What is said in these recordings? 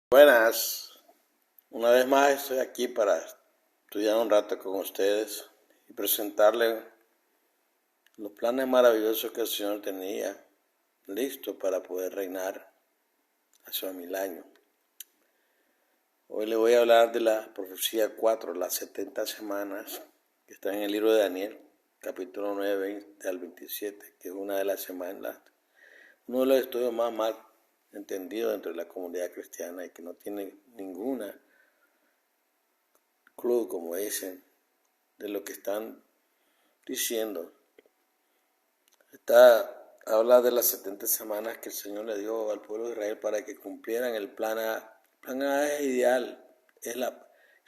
Buenas, una vez más estoy aquí para estudiar un rato con ustedes y presentarles los planes maravillosos que el Señor tenía listos para poder reinar hace 1000 años. Hoy les voy a hablar de la profecía 4, las 70 semanas, que está en el libro de Daniel, capítulo 9, 20 al 27, que es una de las semanas, uno de los estudios más mal entendidos dentro de la comunidad cristiana y que no tiene ninguna clue, como dicen, de lo que están diciendo. Habla de las 70 semanas que el Señor le dio al pueblo de Israel para que cumplieran el plan A. El plan A es ideal, es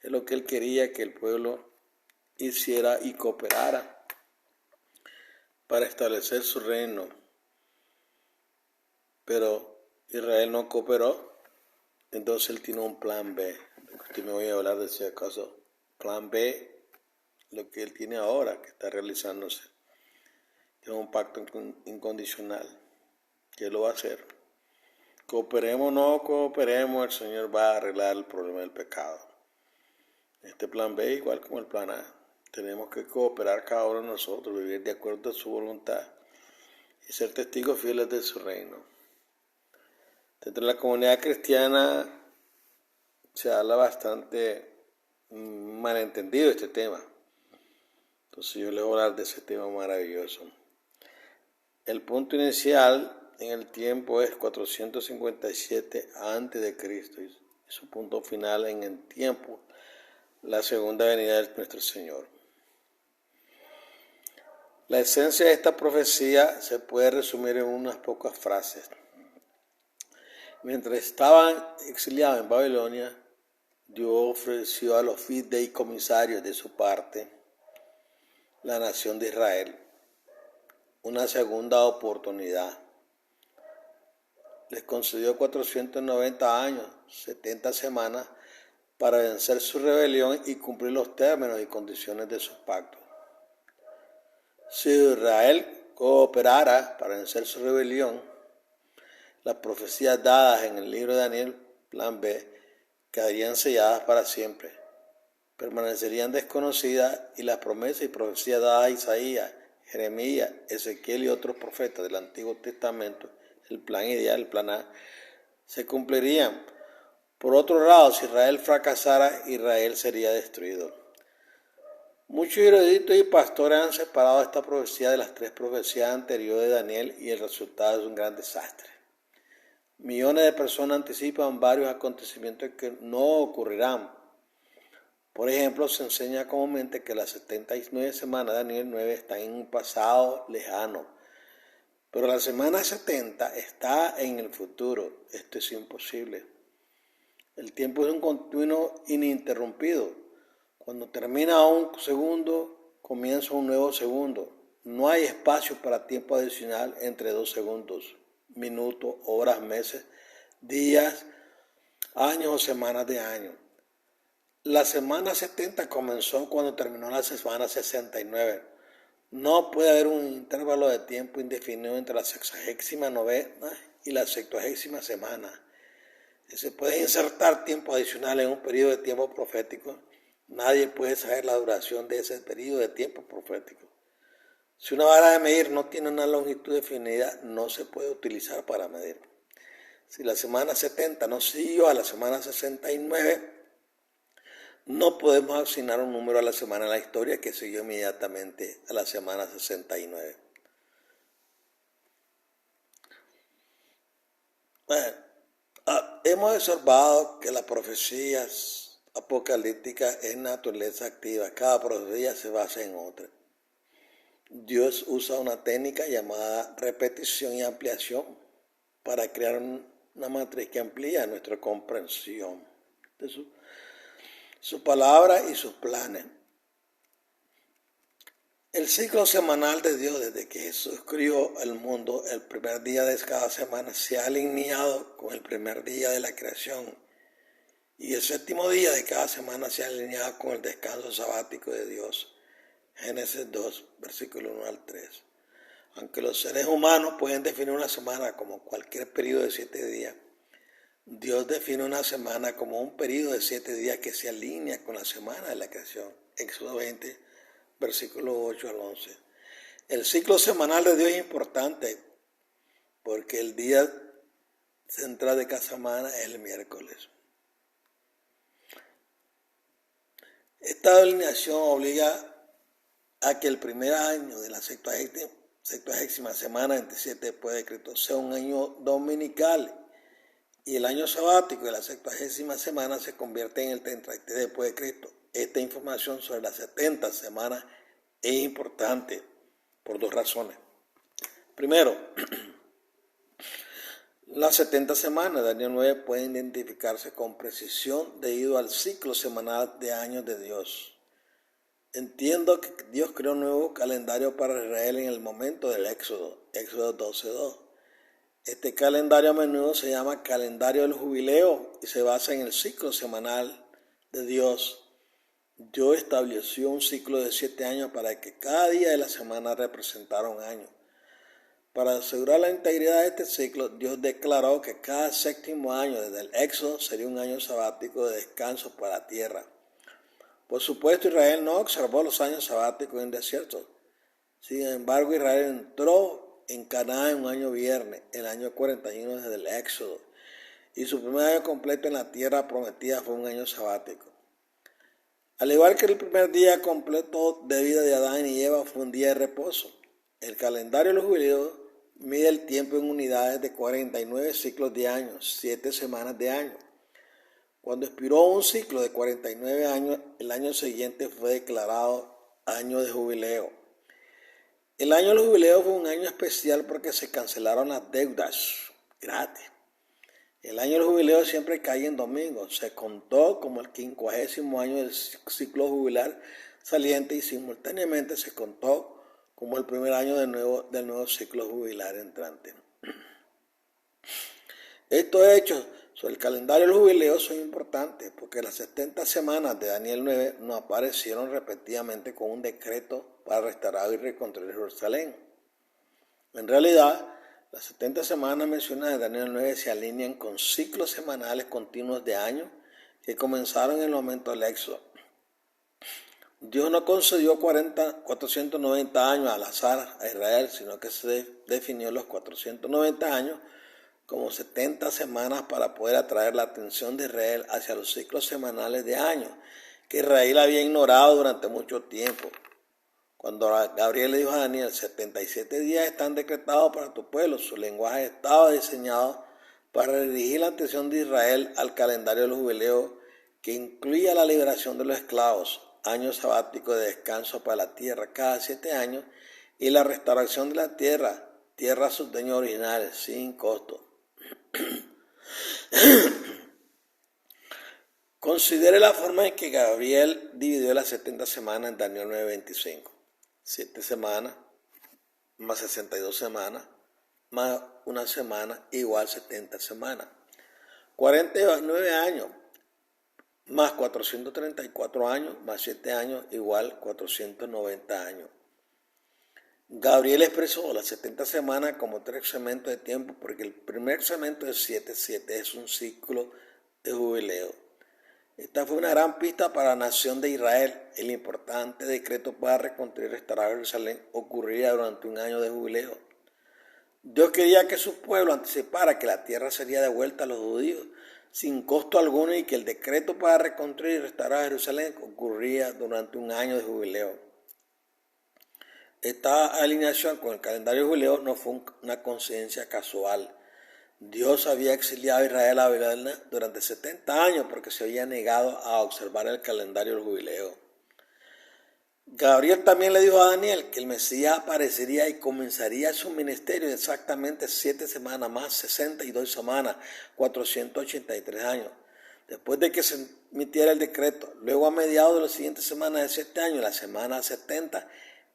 lo que Él quería que el pueblo hiciera y cooperara para establecer su reino. Pero Israel no cooperó, entonces Él tiene un plan B. Usted me voy a hablar de si acaso plan B, lo que Él tiene ahora, que está realizándose. Es un pacto incondicional, que Él lo va a hacer. Cooperemos o no cooperemos, el Señor va a arreglar el problema del pecado. Este plan B, igual como el plan A, tenemos que cooperar cada uno de nosotros, vivir de acuerdo a su voluntad y ser testigos fieles de su reino. Dentro de la comunidad cristiana se habla bastante malentendido este tema. Entonces yo les voy a hablar de ese tema maravilloso. El punto inicial en el tiempo es 457 a.C. y su punto final en el tiempo, la segunda venida de nuestro Señor. La esencia de esta profecía se puede resumir en unas pocas frases. Mientras estaban exiliados en Babilonia, Dios ofreció a los fideicomisarios de su parte, la nación de Israel, una segunda oportunidad. Les concedió 490 años, 70 semanas, para vencer su rebelión y cumplir los términos y condiciones de su pacto. Si Israel cooperara para vencer su rebelión, las profecías dadas en el libro de Daniel, plan B, quedarían selladas para siempre, permanecerían desconocidas y las promesas y profecías dadas a Isaías, Jeremías, Ezequiel y otros profetas del Antiguo Testamento, el plan ideal, el plan A, se cumplirían. Por otro lado, si Israel fracasara, Israel sería destruido. Muchos eruditos y pastores han separado esta profecía de las tres profecías anteriores de Daniel y el resultado es un gran desastre. Millones de personas anticipan varios acontecimientos que no ocurrirán. Por ejemplo, se enseña comúnmente que las 79 semanas de Daniel 9 están en un pasado lejano, pero la semana 70 está en el futuro. Esto es imposible. El tiempo es un continuo ininterrumpido. Cuando termina un segundo, comienza un nuevo segundo. No hay espacio para tiempo adicional entre 2 segundos, minutos, horas, meses, días, años o semanas de años. La semana 70 comenzó cuando terminó la semana 69. No puede haber un intervalo de tiempo indefinido entre la 69ª y la 70ª semana. Se puede insertar tiempo adicional en un periodo de tiempo profético. Nadie puede saber la duración de ese periodo de tiempo profético. Si una vara de medir no tiene una longitud definida, no se puede utilizar para medir. Si la semana 70 no siguió a la semana 69, no podemos asignar un número a la semana en la historia que siguió inmediatamente a la semana 69. Hemos observado que las profecías apocalípticas es naturaleza activa. Cada profecía se basa en otra. Dios usa una técnica llamada repetición y ampliación para crear una matriz que amplía nuestra comprensión de su palabra y sus planes. El ciclo semanal de Dios desde que Jesús crió el mundo, el primer día de cada semana, se ha alineado con el primer día de la creación y el séptimo día de cada semana se ha alineado con el descanso sabático de Dios. Génesis 2, versículo 1 al 3. Aunque los seres humanos pueden definir una semana como cualquier periodo de 7 días, Dios define una semana como un periodo de 7 días que se alinea con la semana de la creación. Éxodo 20, versículo 8 al 11. El ciclo semanal de Dios es importante porque el día central de cada semana es el miércoles. Esta alineación obliga a que el primer año de la 70ª semana 27 después de Cristo sea un año dominical y el año sabático de la 70ª semana se convierte en el 33 después de Cristo. Esta información sobre las 70 semanas es importante por dos razones. Primero, las 70 semanas de Daniel 9 pueden identificarse con precisión debido al ciclo semanal de años de Dios. Entiendo que Dios creó un nuevo calendario para Israel en el momento del Éxodo, Éxodo 12:2. Este calendario a menudo se llama calendario del jubileo y se basa en el ciclo semanal de Dios. Dios estableció un ciclo de 7 años para que cada día de la semana representara un año. Para asegurar la integridad de este ciclo, Dios declaró que cada séptimo año desde el Éxodo sería un año sabático de descanso para la tierra. Por supuesto, Israel no observó los años sabáticos en el desierto. Sin embargo, Israel entró en Canaán en un año viernes, el año 41 desde el Éxodo, y su primer año completo en la tierra prometida fue un año sabático. Al igual que el primer día completo de vida de Adán y Eva fue un día de reposo, el calendario de los jubileos mide el tiempo en unidades de 49 ciclos de años, 7 semanas de año. Cuando expiró un ciclo de 49 años, el año siguiente fue declarado año de jubileo. El año del jubileo fue un año especial porque se cancelaron las deudas gratis. El año del jubileo siempre cae en domingo. Se contó como el 50º año del ciclo jubilar saliente y simultáneamente se contó como el primer año del nuevo ciclo jubilar entrante. Estos hechos sobre el calendario del jubileo son importantes porque las 70 semanas de Daniel 9 no aparecieron repetidamente con un decreto para restaurar y reconstruir Jerusalén. En realidad, las 70 semanas mencionadas de Daniel 9 se alinean con ciclos semanales continuos de años que comenzaron en el momento del Éxodo. Dios no concedió 490 años al azar a Israel, sino que se definió los 490 años como 70 semanas para poder atraer la atención de Israel hacia los ciclos semanales de años que Israel había ignorado durante mucho tiempo. Cuando Gabriel le dijo a Daniel, 77 días están decretados para tu pueblo, su lenguaje estaba diseñado para dirigir la atención de Israel al calendario de los jubileos que incluía la liberación de los esclavos, años sabáticos de descanso para la tierra cada 7 años y la restauración de la tierra sus dueños originales, sin costo. Considere la forma en que Gabriel dividió las 70 semanas en Daniel 9:25. 7 semanas más 62 semanas más una semana igual 70 semanas. 49 años más 434 años más 7 años igual 490 años. Gabriel expresó las 70 semanas como 3 segmentos de tiempo porque el primer segmento de 7 es un ciclo de jubileo. Esta fue una gran pista para la nación de Israel. El importante decreto para reconstruir y restaurar Jerusalén ocurriría durante un año de jubileo. Dios quería que su pueblo anticipara que la tierra sería devuelta a los judíos sin costo alguno y que el decreto para reconstruir y restaurar Jerusalén ocurría durante un año de jubileo. Esta alineación con el calendario jubileo no fue una coincidencia casual. Dios había exiliado a Israel a Babilonia durante 70 años porque se había negado a observar el calendario del jubileo. Gabriel también le dijo a Daniel que el Mesías aparecería y comenzaría su ministerio en exactamente 7 semanas más 62 semanas, 483 años. Después de que se emitiera el decreto, luego a mediados de las siguientes semanas de 7 años, la semana 70,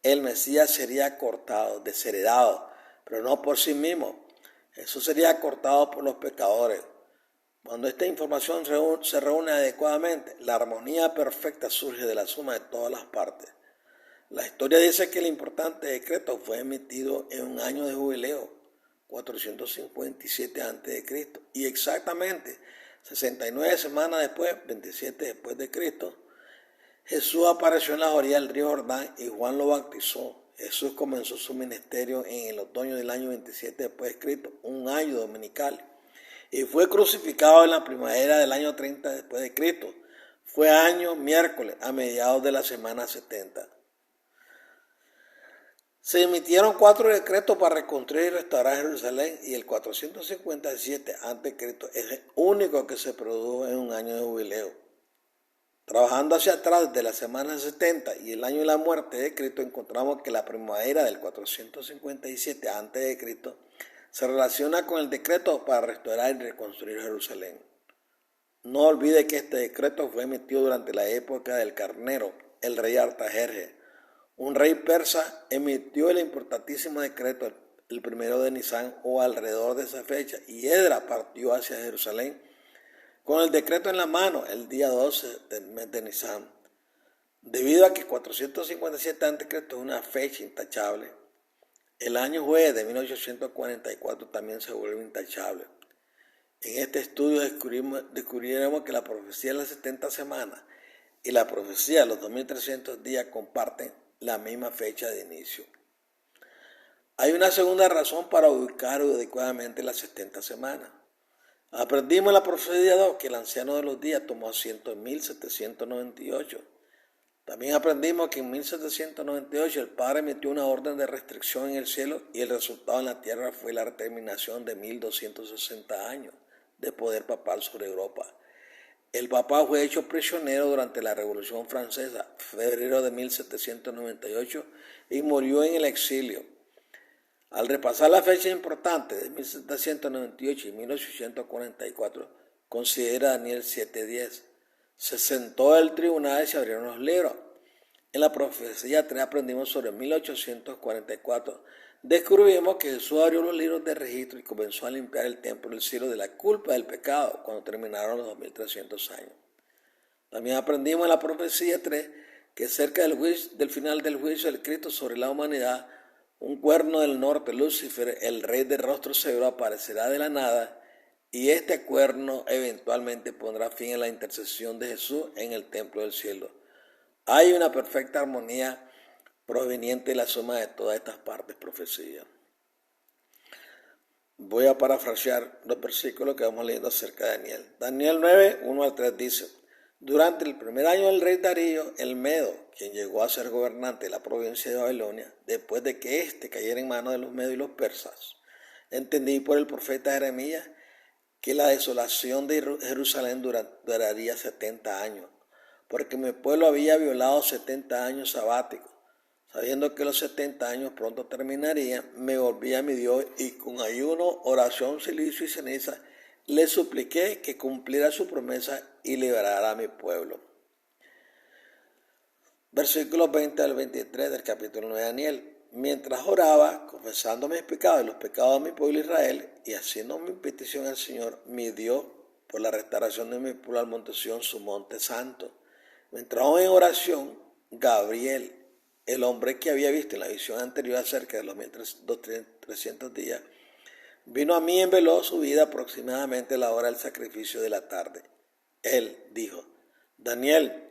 el Mesías sería cortado, desheredado, pero no por sí mismo. Jesús sería cortado por los pecadores. Cuando esta información se reúne adecuadamente, la armonía perfecta surge de la suma de todas las partes. La historia dice que el importante decreto fue emitido en un año de jubileo. 457 a.C. Y exactamente 69 semanas después, 27 después de Cristo, Jesús apareció en las orillas del río Jordán y Juan lo bautizó. Jesús comenzó su ministerio en el otoño del año 27 después de Cristo, un año dominical, y fue crucificado en la primavera del año 30 después de Cristo. Fue año miércoles, a mediados de la semana 70. Se emitieron 4 decretos para reconstruir y restaurar Jerusalén y el 457 a.C. es el único que se produjo en un año de jubileo. Trabajando hacia atrás de la semana 70 y el año de la muerte de Cristo, encontramos que la primavera del 457 a.C. se relaciona con el decreto para restaurar y reconstruir Jerusalén. No olvide que este decreto fue emitido durante la época del Carnero, el rey Artajerjes. Un rey persa emitió el importantísimo decreto el 1 de Nisan o alrededor de esa fecha, y Esdras partió hacia Jerusalén con el decreto en la mano el día 12 del mes de Nisan. Debido a que 457 a.C. es una fecha intachable, el año jueves de 1844 también se vuelve intachable. En este estudio descubriremos que la profecía de las 70 semanas y la profecía de los 2300 días comparten la misma fecha de inicio. Hay una segunda razón para ubicar adecuadamente las 70 semanas. Aprendimos en la profecía 2 que el anciano de los días tomó asiento en 1798. También aprendimos que en 1798 el Padre emitió una orden de restricción en el cielo y el resultado en la tierra fue la terminación de 1260 años de poder papal sobre Europa. El Papa fue hecho prisionero durante la Revolución Francesa, febrero de 1798, y murió en el exilio. Al repasar la fecha importante de 1798 y 1844, considera Daniel 7:10. Se sentó el tribunal y se abrieron los libros. En la profecía 3 aprendimos sobre 1844. Descubrimos que Jesús abrió los libros de registro y comenzó a limpiar el templo del cielo de la culpa del pecado cuando terminaron los 2300 años. También aprendimos en la profecía 3 que cerca del final del juicio del Cristo sobre la humanidad, un cuerno del norte, Lucifer, el rey de rostro severo, aparecerá de la nada, y este cuerno eventualmente pondrá fin a la intercesión de Jesús en el templo del cielo. Hay una perfecta armonía proveniente de la suma de todas estas partes profecías. Voy a parafrasear los versículos que vamos leyendo acerca de Daniel. Daniel 9, 1-3 dice: durante el primer año del rey Darío, el Medo, quien llegó a ser gobernante de la provincia de Babilonia, después de que éste cayera en manos de los medos y los persas, entendí por el profeta Jeremías que la desolación de Jerusalén duraría 70 años, porque mi pueblo había violado 70 años sabáticos. Sabiendo que los 70 años pronto terminarían, me volví a mi Dios y con ayuno, oración, silicio y ceniza, le supliqué que cumpliera su promesa y liberara a mi pueblo. Versículos 20 al 23 del capítulo 9 de Daniel. Mientras oraba, confesando mis pecados y los pecados de mi pueblo Israel, y haciendo mi petición al Señor, mi Dios, por la restauración de mi pueblo al monte Sión, su monte santo. Mientras en oración, Gabriel, el hombre que había visto en la visión anterior acerca de los 1300 días, vino a mí y enveló su vida aproximadamente a la hora del sacrificio de la tarde. Él dijo: Daniel,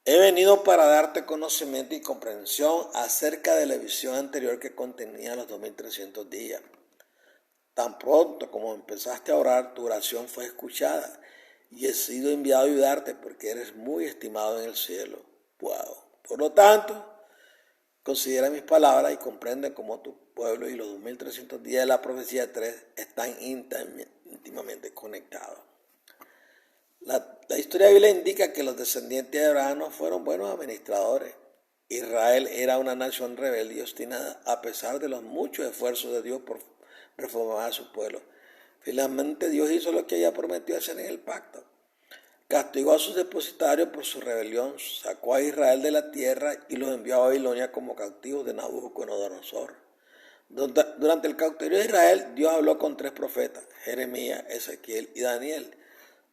he venido para darte conocimiento y comprensión acerca de la visión anterior que contenía los 2300 días. Tan pronto como empezaste a orar, tu oración fue escuchada y he sido enviado a ayudarte porque eres muy estimado en el cielo. Wow. Por lo tanto, considera mis palabras y comprende cómo tu pueblo y los 2300 días de la profecía 3 están íntimamente conectados. La historia bíblica indica que los descendientes de Abraham no fueron buenos administradores. Israel era una nación rebelde y obstinada a pesar de los muchos esfuerzos de Dios por reformar a su pueblo. Finalmente Dios hizo lo que ella prometió hacer en el pacto. Castigó a sus depositarios por su rebelión, sacó a Israel de la tierra y los envió a Babilonia como cautivos de Nabucodonosor. Durante el cautiverio de Israel, Dios habló con 3 profetas, Jeremías, Ezequiel y Daniel.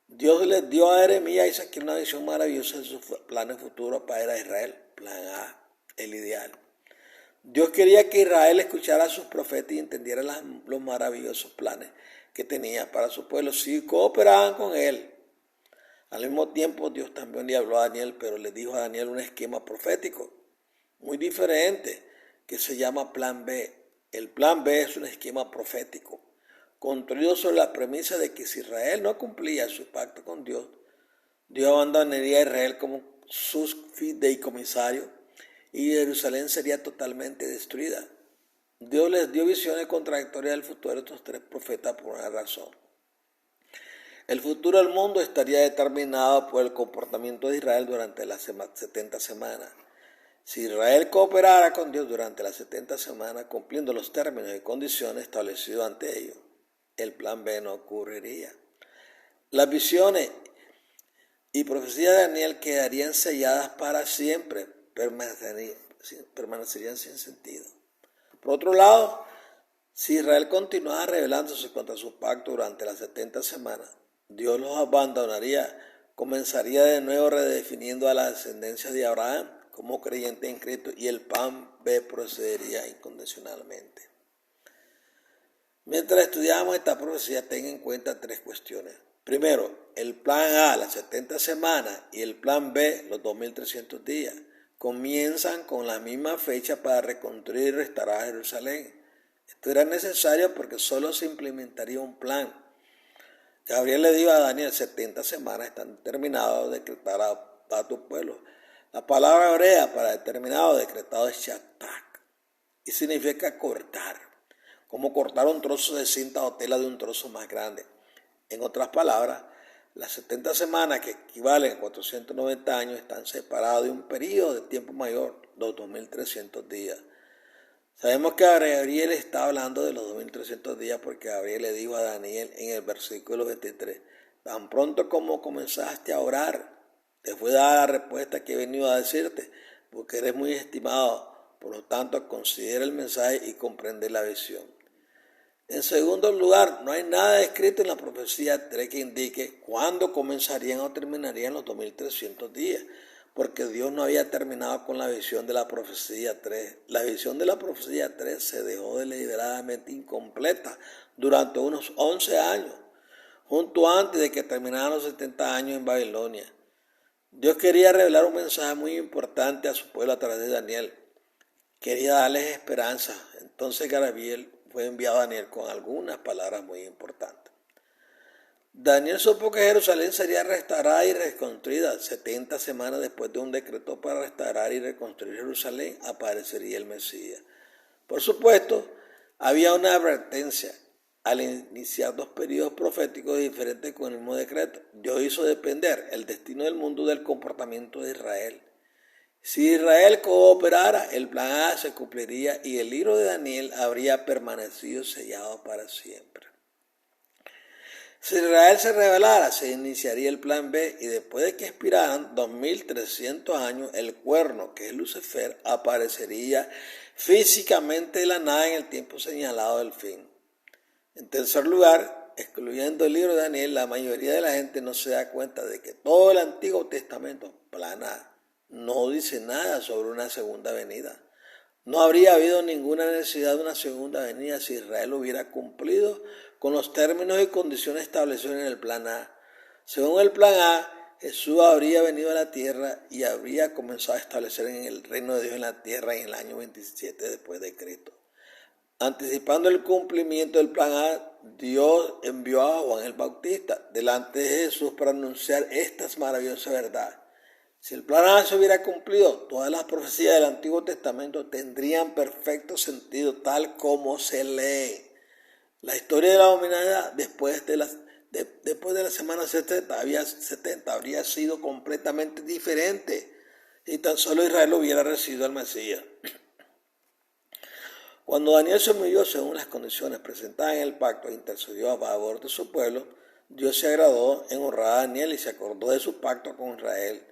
Dios les dio a Jeremías y Ezequiel una visión maravillosa de sus planes futuros para Israel. Plan A, el ideal. Dios quería que Israel escuchara a sus profetas y entendiera los maravillosos planes que tenía para su pueblo si cooperaban con él. Al mismo tiempo, Dios también le habló a Daniel, pero le dijo a Daniel un esquema profético muy diferente que se llama Plan B. El Plan B es un esquema profético construido sobre la premisa de que si Israel no cumplía su pacto con Dios, Dios abandonaría a Israel como su fideicomisario y Jerusalén sería totalmente destruida. Dios les dio visiones contradictorias del futuro a estos tres profetas por una razón. El futuro del mundo estaría determinado por el comportamiento de Israel durante las 70 semanas. Si Israel cooperara con Dios durante las 70 semanas, cumpliendo los términos y condiciones establecidos ante ellos, el plan B no ocurriría. Las visiones y profecías de Daniel quedarían selladas para siempre, permanecerían sin sentido. Por otro lado, si Israel continuaba rebelándose contra su pacto durante las 70 semanas, Dios los abandonaría, comenzaría de nuevo redefiniendo a la descendencia de Abraham como creyente en Cristo y el plan B procedería incondicionalmente. Mientras estudiamos esta profecía, ten en cuenta tres cuestiones. Primero, el plan A, las 70 semanas, y el plan B, los 2300 días, comienzan con la misma fecha para reconstruir y restaurar Jerusalén. Esto era necesario porque solo se implementaría un plan. Gabriel le dijo a Daniel, 70 semanas están determinadas, decretadas a tu pueblo. La palabra hebrea para determinado, decretado es shatak y significa cortar, como cortar un trozo de cinta o tela de un trozo más grande. En otras palabras, las 70 semanas, que equivalen a 490 años, están separadas de un periodo de tiempo mayor, los 2300 días. Sabemos que Gabriel está hablando de los 2300 días porque Gabriel le dijo a Daniel en el versículo 23, tan pronto como comenzaste a orar, te fue dada la respuesta que he venido a decirte, porque eres muy estimado, por lo tanto considera el mensaje y comprende la visión. En segundo lugar, no hay nada escrito en la profecía 3 que indique cuándo comenzarían o terminarían los 2300 días, porque Dios no había terminado con la visión de la profecía 3. La visión de la profecía 3 se dejó deliberadamente incompleta durante unos 11 años, justo antes de que terminaran los 70 años en Babilonia. Dios quería revelar un mensaje muy importante a su pueblo a través de Daniel. Quería darles esperanza. Entonces Gabriel fue enviado a Daniel con algunas palabras muy importantes. Daniel supo que Jerusalén sería restaurada y reconstruida. 70 semanas después de un decreto para restaurar y reconstruir Jerusalén, aparecería el Mesías. Por supuesto, había una advertencia. Al iniciar dos periodos proféticos diferentes con el mismo decreto, Dios hizo depender el destino del mundo del comportamiento de Israel. Si Israel cooperara, el plan A se cumpliría y el libro de Daniel habría permanecido sellado para siempre. Si Israel se rebelara, se iniciaría el plan B y después de que expiraran 2300 años, el cuerno, que es Lucifer, aparecería físicamente de la nada en el tiempo señalado del fin. En tercer lugar, excluyendo el libro de Daniel, la mayoría de la gente no se da cuenta de que todo el Antiguo Testamento, plan A, no dice nada sobre una segunda venida. No habría habido ninguna necesidad de una segunda venida si Israel hubiera cumplido con los términos y condiciones establecidos en el plan A. Según el plan A, Jesús habría venido a la tierra y habría comenzado a establecer en el reino de Dios en la tierra en el año 27 después de Cristo. Anticipando el cumplimiento del plan A, Dios envió a Juan el Bautista delante de Jesús para anunciar estas maravillosas verdades. Si el plan A se hubiera cumplido, todas las profecías del Antiguo Testamento tendrían perfecto sentido tal como se lee. La historia de la humanidad después de la semana 70 habría sido completamente diferente si tan solo Israel hubiera recibido al Mesías. Cuando Daniel se humilló según las condiciones presentadas en el pacto e intercedió a favor de su pueblo, Dios se agradó en honrar a Daniel y se acordó de su pacto con Israel.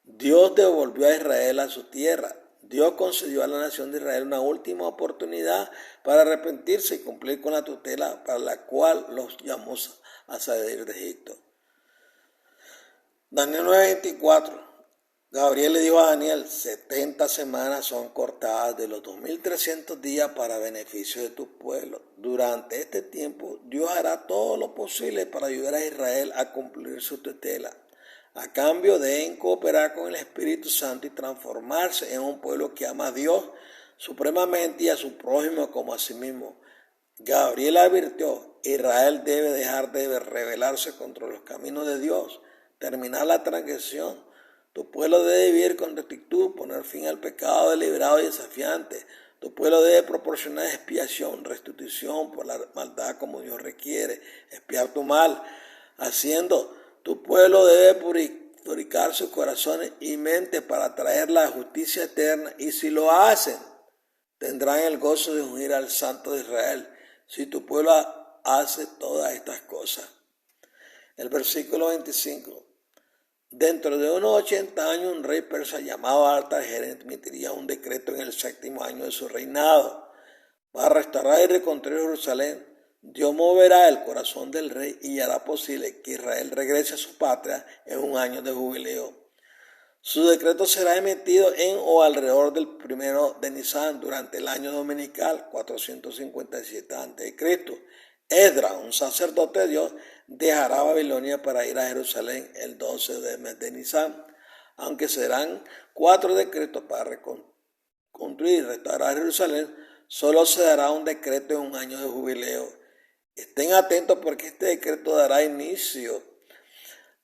Dios devolvió a Israel a su tierra. Dios concedió a la nación de Israel una última oportunidad para arrepentirse y cumplir con la tutela para la cual los llamó a salir de Egipto. Daniel 9:24. Gabriel le dijo a Daniel, 70 semanas son cortadas de los 2300 días para beneficio de tu pueblo. Durante este tiempo, Dios hará todo lo posible para ayudar a Israel a cumplir su tutela. A cambio deben cooperar con el Espíritu Santo y transformarse en un pueblo que ama a Dios supremamente y a su prójimo como a sí mismo. Gabriel advirtió, Israel debe dejar de rebelarse contra los caminos de Dios, terminar la transgresión. Tu pueblo debe vivir con rectitud, poner fin al pecado deliberado y desafiante. Tu pueblo debe proporcionar expiación, restitución por la maldad como Dios requiere, expiar tu mal. Haciendo, tu pueblo debe purificar sus corazones y mente para traer la justicia eterna. Y si lo hacen, tendrán el gozo de unir al Santo de Israel. Si tu pueblo hace todas estas cosas. El versículo 25. Dentro de unos 80 años, un rey persa llamado Artajerjes emitiría un decreto en el 7º año de su reinado para restaurar y reconstruir Jerusalén. Dios moverá el corazón del rey y hará posible que Israel regrese a su patria en un año de jubileo. Su decreto será emitido en o alrededor del 1 de Nisan durante el año dominical 457 a.C. Esdras, un sacerdote de Dios, dejará Babilonia para ir a Jerusalén el 12 del mes de Nisan. Aunque serán 4 decretos para reconstruir y restaurar Jerusalén, solo se dará un decreto en un año de jubileo. Estén atentos porque este decreto dará inicio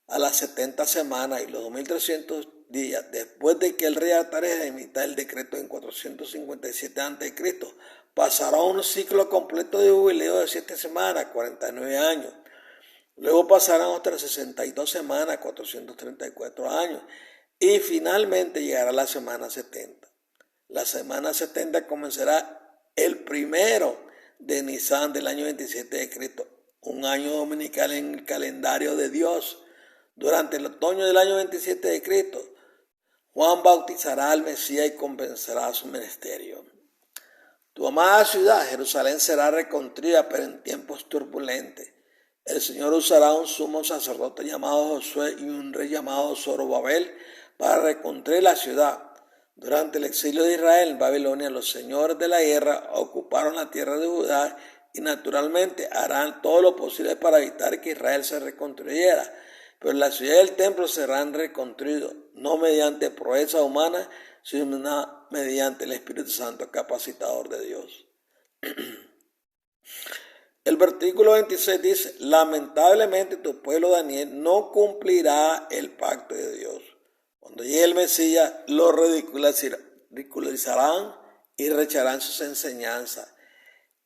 a las 70 semanas y los 2300 días después de que el rey Artajerjes emita el decreto en 457 a.C. pasará un ciclo completo de jubileo de 7 semanas, 49 años. Luego pasarán otras 62 semanas, 434 años. Y finalmente llegará la semana 70. La semana 70 comenzará el 1 de Nisan del año 27 de Cristo, un año dominical en el calendario de Dios. Durante el otoño del año 27 de Cristo, Juan bautizará al Mesías y comenzará su ministerio. Tu amada ciudad, Jerusalén, será reconstruida, pero en tiempos turbulentos. El Señor usará un sumo sacerdote llamado Josué y un rey llamado Zorobabel para reconstruir la ciudad. Durante el exilio de Israel en Babilonia, los señores de la guerra ocuparon la tierra de Judá y naturalmente harán todo lo posible para evitar que Israel se reconstruyera. Pero la ciudad y el templo serán reconstruidos, no mediante proeza humana, sino mediante el Espíritu Santo capacitador de Dios. El versículo 26 dice, lamentablemente tu pueblo Daniel no cumplirá el pacto de Dios. Cuando llegue el Mesías, lo ridiculizarán y recharán sus enseñanzas.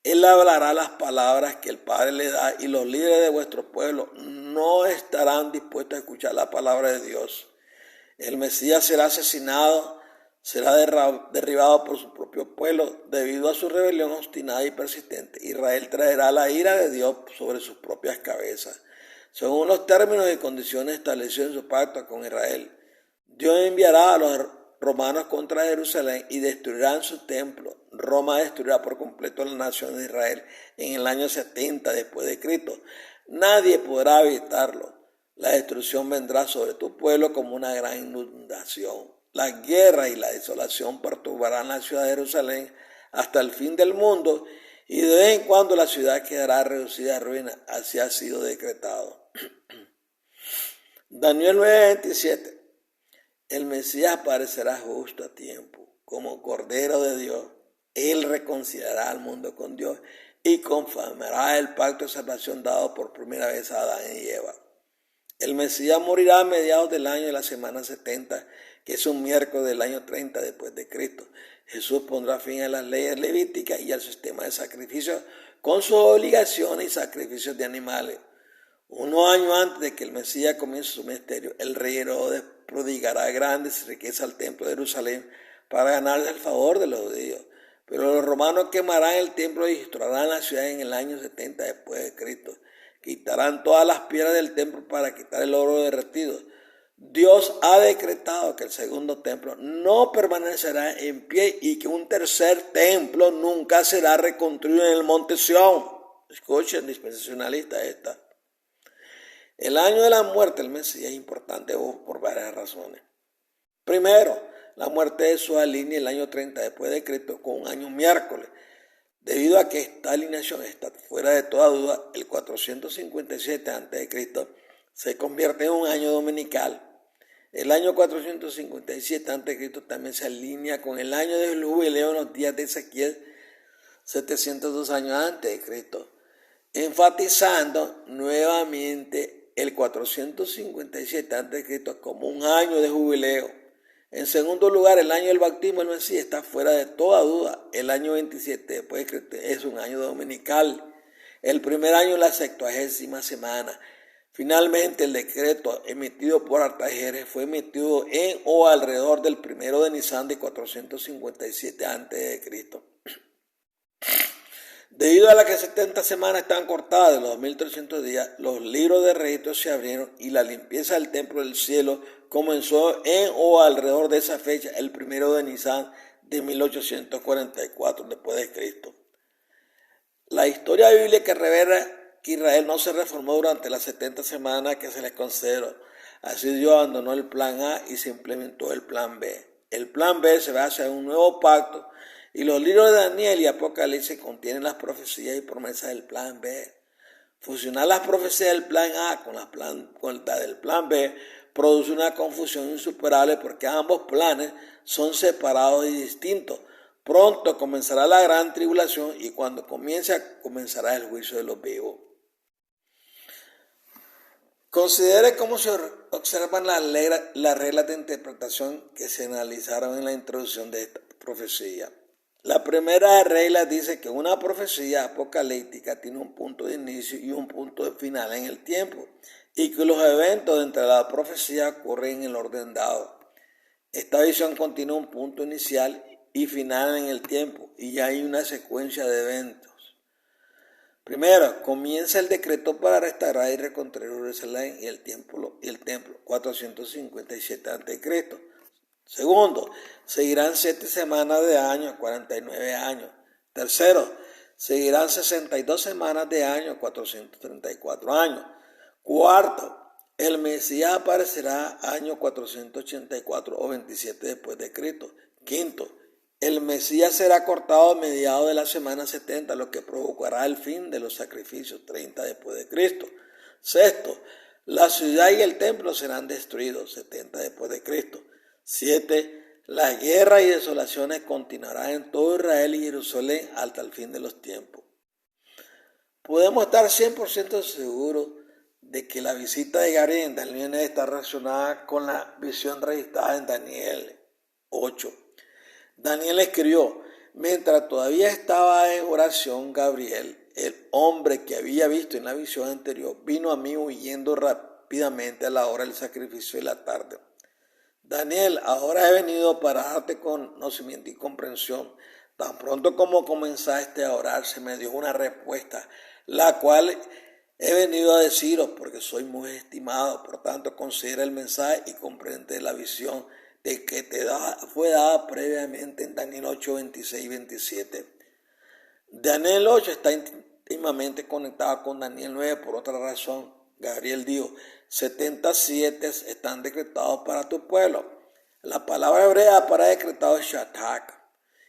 Él hablará las palabras que el Padre le da y los líderes de vuestro pueblo no estarán dispuestos a escuchar la palabra de Dios. El Mesías será asesinado, será derribado por su propio pueblo debido a su rebelión obstinada y persistente. Israel traerá la ira de Dios sobre sus propias cabezas. Según los términos y condiciones establecidos en su pacto con Israel, Dios enviará a los romanos contra Jerusalén y destruirán su templo. Roma destruirá por completo la nación de Israel en el año 70 después de Cristo. Nadie podrá evitarlo. La destrucción vendrá sobre tu pueblo como una gran inundación. La guerra y la desolación perturbarán la ciudad de Jerusalén hasta el fin del mundo y de vez en cuando la ciudad quedará reducida a ruina. Así ha sido decretado. Daniel 9:27. El Mesías aparecerá justo a tiempo, como Cordero de Dios. Él reconciliará al mundo con Dios y confirmará el pacto de salvación dado por primera vez a Adán y Eva. El Mesías morirá a mediados del año de la semana 70, que es un miércoles del año 30 después de Cristo. Jesús pondrá fin a las leyes levíticas y al sistema de sacrificios con sus obligaciones y sacrificios de animales. Unos años antes de que el Mesías comience su ministerio, el rey Herodes prodigará grandes riquezas al templo de Jerusalén para ganarse el favor de los judíos. Pero los romanos quemarán el templo y destruirán la ciudad en el año 70 después de Cristo. Quitarán todas las piedras del templo para quitar el oro derretido. Dios ha decretado que el segundo templo no permanecerá en pie y que un tercer templo nunca será reconstruido en el monte Sión. Escuchen, dispensacionalista esta. El año de la muerte del Mesías es importante por varias razones. Primero, la muerte de Jesús alinea el año 30 después de Cristo con un año miércoles. Debido a que esta alineación está fuera de toda duda, el 457 a.C. se convierte en un año dominical. El año 457 a.C. también se alinea con el año del jubileo en los días de Ezequiel, 702 años antes de Cristo, enfatizando nuevamente el 457 a.C. como un año de jubileo. En segundo lugar, el año del bautismo del Mesías está fuera de toda duda. El año 27 después de Cristo es un año dominical. El primer año es la 70ª semana. Finalmente, el decreto emitido por Artajerjes fue emitido en o alrededor del 1 de Nisan de 457 a.C. Debido a la que 70 semanas están cortadas de los 2300 días, los libros de registro se abrieron y la limpieza del templo del cielo comenzó en o alrededor de esa fecha, el 1 de Nisan de 1844 después de Cristo. La historia bíblica revela que Israel no se reformó durante las 70 semanas que se les concedió. Así Dios abandonó el plan A y se implementó el plan B. El plan B se basa en un nuevo pacto y los libros de Daniel y Apocalipsis contienen las profecías y promesas del plan B. Fusionar las profecías del plan A con la del plan B produce una confusión insuperable porque ambos planes son separados y distintos. Pronto comenzará la gran tribulación y cuando comenzará el juicio de los vivos. Considere cómo se observan las reglas de interpretación que se analizaron en la introducción de esta profecía. La primera regla dice que una profecía apocalíptica tiene un punto de inicio y un punto de final en el tiempo y que los eventos dentro de la profecía ocurren en el orden dado. Esta visión contiene un punto inicial y final en el tiempo y ya hay una secuencia de eventos. Primero, comienza el decreto para restaurar y reconstruir Jerusalén y el templo, 457 a.C. Segundo, seguirán 7 semanas de año, 49 años. Tercero, seguirán 62 semanas de año, 434 años. Cuarto, el Mesías aparecerá año 484 o 27 después de Cristo. Quinto, el Mesías será cortado a mediados de la semana 70, lo que provocará el fin de los sacrificios 30 después de Cristo. Sexto, la ciudad y el templo serán destruidos 70 después de Cristo. 7. Las guerras y desolaciones continuarán en todo Israel y Jerusalén hasta el fin de los tiempos. Podemos estar 100% seguros de que la visita de Gabriel en Daniel está relacionada con la visión registrada en Daniel 8. Daniel escribió: mientras todavía estaba en oración, Gabriel, el hombre que había visto en la visión anterior, vino a mí huyendo rápidamente a la hora del sacrificio de la tarde. Daniel, ahora he venido para darte conocimiento y comprensión. Tan pronto como comenzaste a orar, se me dio una respuesta, la cual he venido a deciros porque soy muy estimado. Por tanto, considera el mensaje y comprende la visión de que fue dada previamente en Daniel 8, 26 y 27. Daniel 8 está íntimamente conectado con Daniel 9 por otra razón. Gabriel dijo: 77 están decretados para tu pueblo. La palabra hebrea para decretado es shatak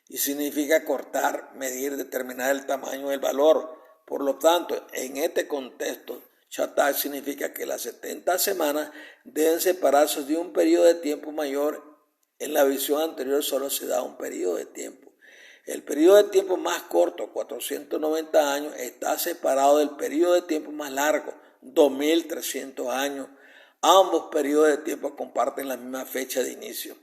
y significa cortar, medir, determinar el tamaño del valor. Por lo tanto, en este contexto, shatak significa que las 70 semanas deben separarse de un periodo de tiempo mayor. En la visión anterior solo se da un periodo de tiempo. El periodo de tiempo más corto, 490 años, está separado del periodo de tiempo más largo, 2300 años. Ambos periodos de tiempo comparten la misma fecha de inicio.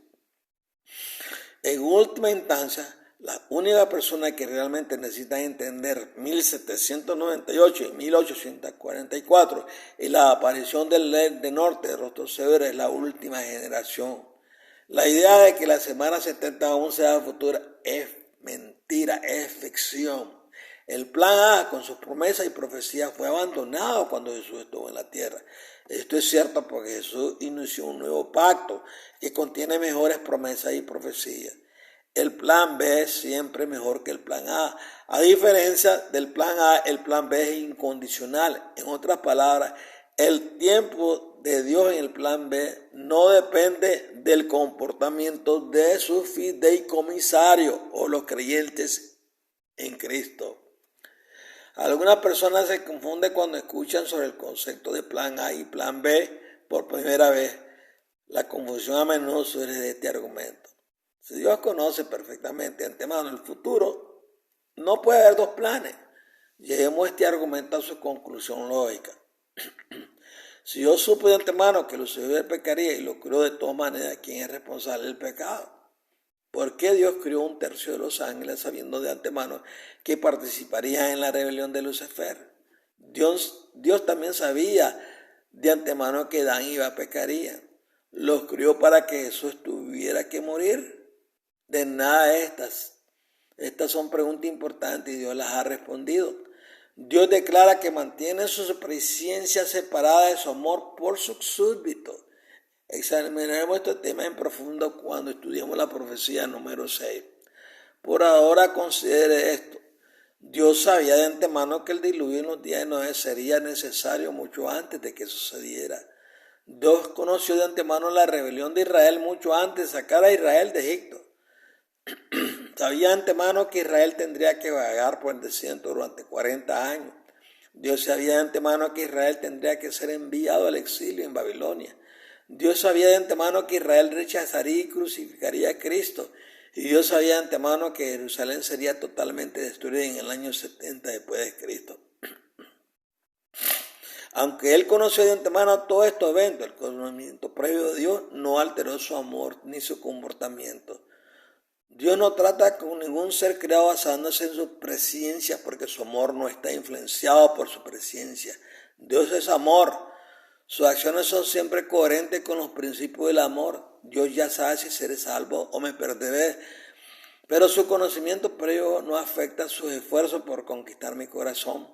En última instancia, la única persona que realmente necesita entender 1798 y 1844 y la aparición del Led de Norte de rostro severo es la última generación. La idea de que la semana 70 aún sea futura es mentira, es ficción. El plan A, con sus promesas y profecías, fue abandonado cuando Jesús estuvo en la tierra. Esto es cierto porque Jesús inició un nuevo pacto que contiene mejores promesas y profecías. El plan B es siempre mejor que el plan A. A diferencia del plan A, el plan B es incondicional. En otras palabras, El tiempo de Dios en el plan B no depende del comportamiento de sus fideicomisarios o los creyentes en Cristo. Algunas personas se confunden cuando escuchan sobre el concepto de plan A y plan B por primera vez. La confusión a menudo surge de este argumento. Si Dios conoce perfectamente de antemano el futuro, no puede haber dos planes. Lleguemos este argumento a su conclusión lógica. Si Dios supo de antemano que Lucifer pecaría y lo crió de todas maneras, ¿quién es responsable del pecado? ¿Por qué Dios crió un tercio de los ángeles sabiendo de antemano que participarían en la rebelión de Lucifer? Dios también sabía de antemano que Adán y Eva pecarían. Los crió para que Jesús tuviera que morir. De nada de estas. Estas son preguntas importantes y Dios las ha respondido. Dios declara que mantiene su presencia separada de su amor por sus súbditos. Examinaremos este tema en profundo cuando estudiemos la profecía número 6. Por ahora considere esto. Dios sabía de antemano que el diluvio en los días de Noé sería necesario mucho antes de que sucediera. Dios conoció de antemano la rebelión de Israel mucho antes de sacar a Israel de Egipto. Sabía de antemano que Israel tendría que vagar por el desierto durante 40 años. Dios sabía de antemano que Israel tendría que ser enviado al exilio en Babilonia. Dios sabía de antemano que Israel rechazaría y crucificaría a Cristo. Y Dios sabía de antemano que Jerusalén sería totalmente destruida en el año 70 después de Cristo. Aunque Él conoció de antemano todos estos eventos, el conocimiento previo de Dios no alteró su amor ni su comportamiento. Dios no trata con ningún ser creado basándose en su presencia porque su amor no está influenciado por su presencia. Dios es amor. Sus acciones son siempre coherentes con los principios del amor. Dios ya sabe si seré salvo o me perderé, pero su conocimiento previo no afecta sus esfuerzos por conquistar mi corazón.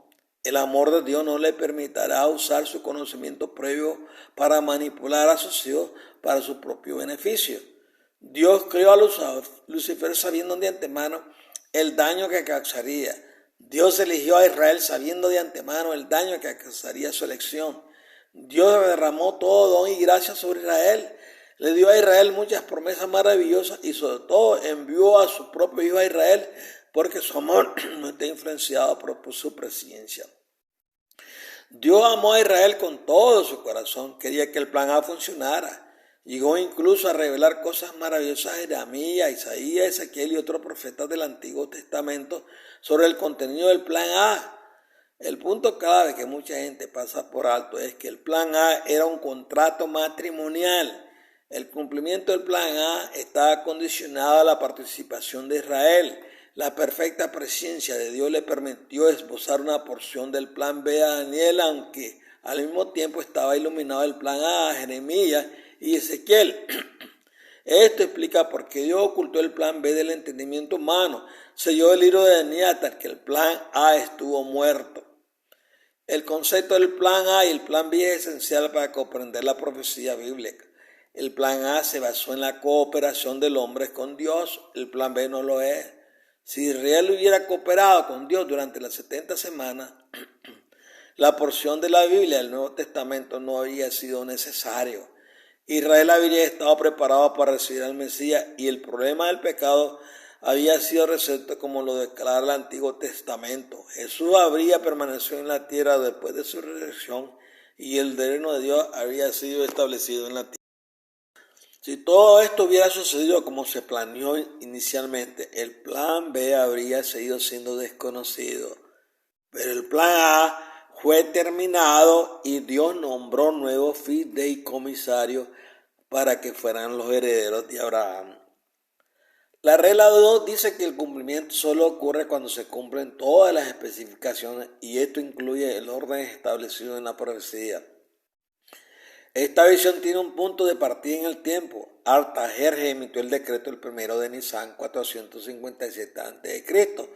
El amor de Dios no le permitirá usar su conocimiento previo para manipular a sus hijos para su propio beneficio. Dios creó a Lucifer sabiendo de antemano el daño que causaría. Dios eligió a Israel sabiendo de antemano el daño que causaría su elección. Dios derramó todo don y gracia sobre Israel. Le dio a Israel muchas promesas maravillosas y sobre todo envió a su propio hijo a Israel porque su amor no está influenciado por su presencia. Dios amó a Israel con todo su corazón. Quería que el plan A funcionara. Llegó incluso a revelar cosas maravillosas a Jeremías, Isaías, Ezequiel y otros profetas del Antiguo Testamento sobre el contenido del plan A. El punto clave que mucha gente pasa por alto es que el plan A era un contrato matrimonial. El cumplimiento del plan A estaba condicionado a la participación de Israel. La perfecta presencia de Dios le permitió esbozar una porción del plan B a Daniel, aunque al mismo tiempo estaba iluminado el plan A Jeremías y Ezequiel. Esto explica por qué Dios ocultó el plan B del entendimiento humano, selló el libro de Daniel hasta que el plan A estuvo muerto. El concepto del plan A y el plan B es esencial para comprender la profecía bíblica. El plan A se basó en la cooperación del hombre con Dios, el plan B no lo es. Si Israel hubiera cooperado con Dios durante las 70 semanas, la porción de la Biblia del Nuevo Testamento no habría sido necesario. Israel habría estado preparado para recibir al Mesías y el problema del pecado había sido resuelto como lo declara el Antiguo Testamento. Jesús habría permanecido en la tierra después de su resurrección y el reino de Dios habría sido establecido en la tierra. Si todo esto hubiera sucedido como se planeó inicialmente, el plan B habría seguido siendo desconocido. Pero el plan A fue terminado y Dios nombró nuevos fideicomisarios para que fueran los herederos de Abraham. La regla 2 dice que el cumplimiento solo ocurre cuando se cumplen todas las especificaciones y esto incluye el orden establecido en la profecía. Esta visión tiene un punto de partida en el tiempo. Artajerjes emitió el decreto el 1 de Nisan 457 a.C.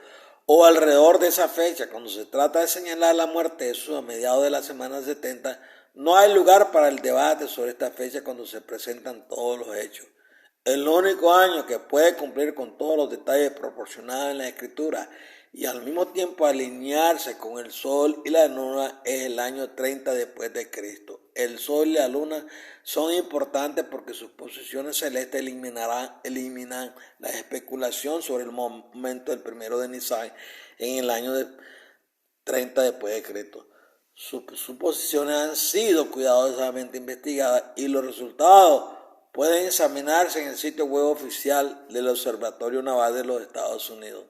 o alrededor de esa fecha. Cuando se trata de señalar la muerte de Jesús a mediados de la semana 70, no hay lugar para el debate sobre esta fecha cuando se presentan todos los hechos. El único año que puede cumplir con todos los detalles proporcionados en la Escritura y al mismo tiempo alinearse con el Sol y la Luna es el año 30 después de Cristo. El Sol y la Luna son importantes porque sus posiciones celestes eliminan la especulación sobre el momento del primero de Nisan en el año 30 después de Cristo. Sus posiciones han sido cuidadosamente investigadas y los resultados pueden examinarse en el sitio web oficial del Observatorio Naval de los Estados Unidos.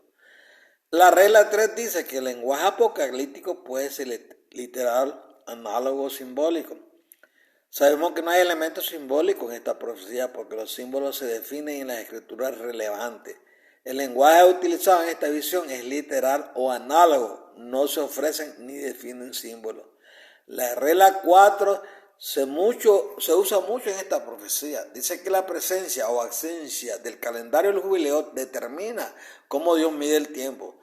La regla 3 dice que el lenguaje apocalíptico puede ser literal, análogo o simbólico. Sabemos que no hay elementos simbólicos en esta profecía porque los símbolos se definen en las escrituras relevantes. El lenguaje utilizado en esta visión es literal o análogo, no se ofrecen ni definen símbolos. La regla 4 se usa mucho en esta profecía. Dice que la presencia o ausencia del calendario del jubileo determina cómo Dios mide el tiempo.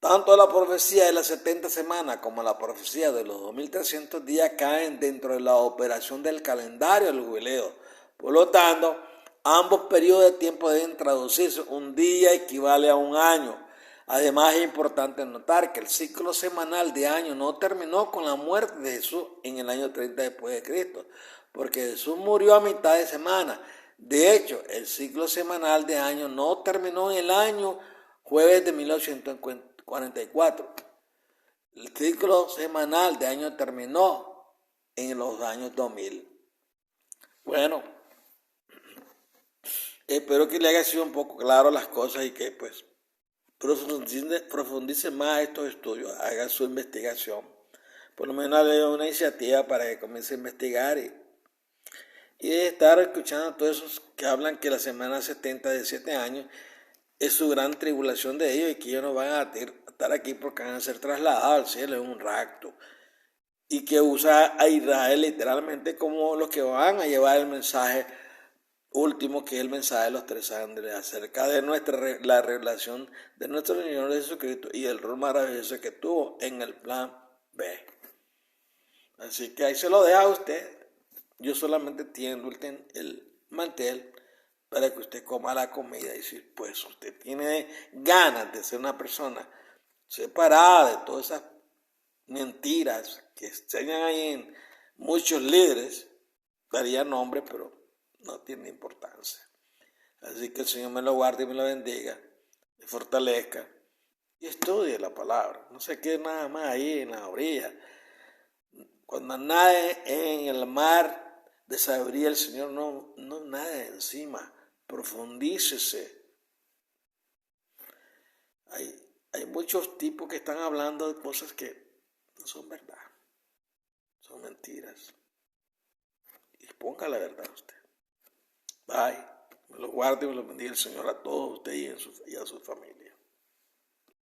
Tanto la profecía de las 70 semanas como la profecía de los 2300 días caen dentro de la operación del calendario del jubileo. Por lo tanto, ambos periodos de tiempo deben traducirse. Un día equivale a un año. Además, es importante notar que el ciclo semanal de año no terminó con la muerte de Jesús en el año 30 después de Cristo, porque Jesús murió a mitad de semana. De hecho, el ciclo semanal de año no terminó en el año jueves de 1844. El ciclo semanal de año terminó en los años 2000. Bueno, espero que le haya sido un poco claro las cosas y que pues profundice más estos estudios, haga su investigación. Por lo menos le doy una iniciativa para que comience a investigar y de estar escuchando a todos esos que hablan que la semana 70 de 7 años es su gran tribulación de ellos y que ellos no van a estar aquí porque van a ser trasladados al cielo en un rapto. Y que usa a Israel literalmente como los que van a llevar el mensaje último, que es el mensaje de los 3 ángeles acerca de la revelación de nuestro Señor Jesucristo y el rol maravilloso que tuvo en el plan B. Así que ahí se lo deja a usted. Yo solamente tiendo el mantel para que usted coma la comida. Y si pues usted tiene ganas de ser una persona separada de todas esas mentiras que enseñan ahí en muchos líderes, daría nombre, pero no tiene importancia. Así que el Señor me lo guarde y me lo bendiga, me fortalezca y estudie la palabra. No se quede nada más ahí en la orilla. Cuando nade en el mar de sabiduría, el Señor no nade encima. Profundícese. Hay muchos tipos que están hablando de cosas que no son verdad, son mentiras. Y ponga la verdad a usted. Bye. Me lo guarde y me lo bendiga el Señor a todos ustedes y a su familia.